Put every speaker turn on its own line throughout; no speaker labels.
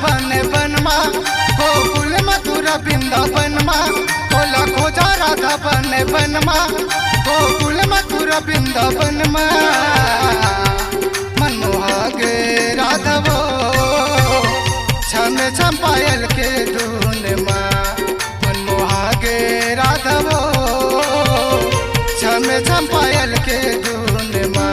बन बनमा गोकुल मथुरा वृंदावनमा तोला खोजा राधा बन बनमा गोकुल मथुरा वृंदावनमा मनमोहा गे राधवो छम छम पायल के धुन माँ मनमोहा गे राधवो छम छम पायल के धुन माँ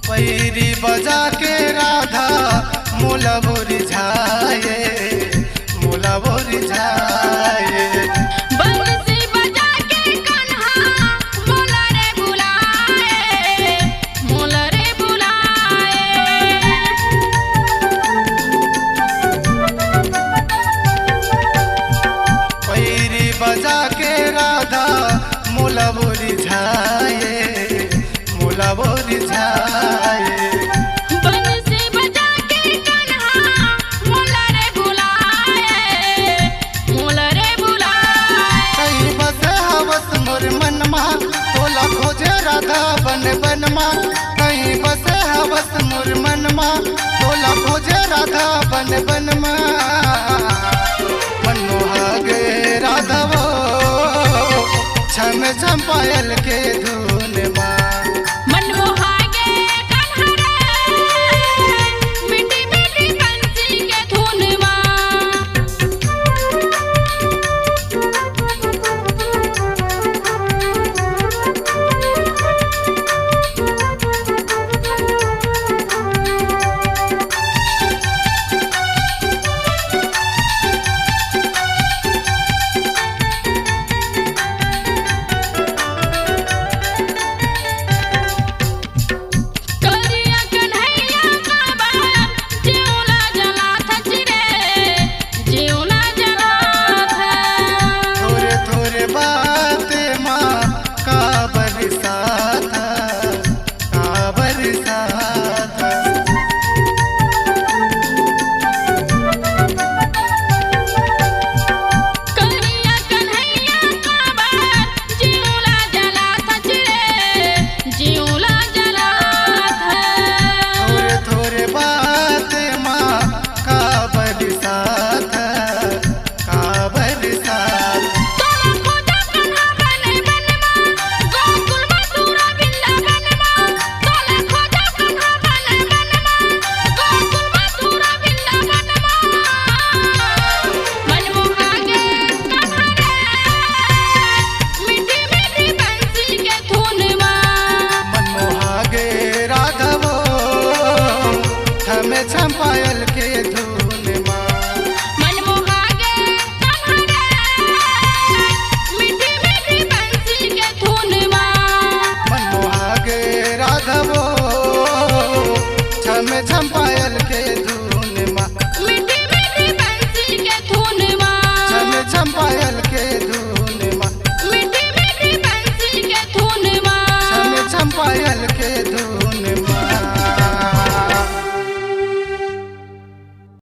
पैरी बजा के राधा मोला बोरी झाए मोला बोरी झाए
बंसी बजा के कान्हा मोला रे बुलाए मोला रे बुलाए
पैरी बजा के राधा मोला बोरी झाए मोला बोरी झाए
बंसी बजा के कान्हा मोला रे बुलाए मोला रे बुलाए
कहीं बस हवस मोर मनमा तोला खोजे राधा बन बनमा कहीं बस हवस मोर मनमा तोला खोजे राधा बन बनमा मनमोहा गे राधवो छम छम पायल के धुन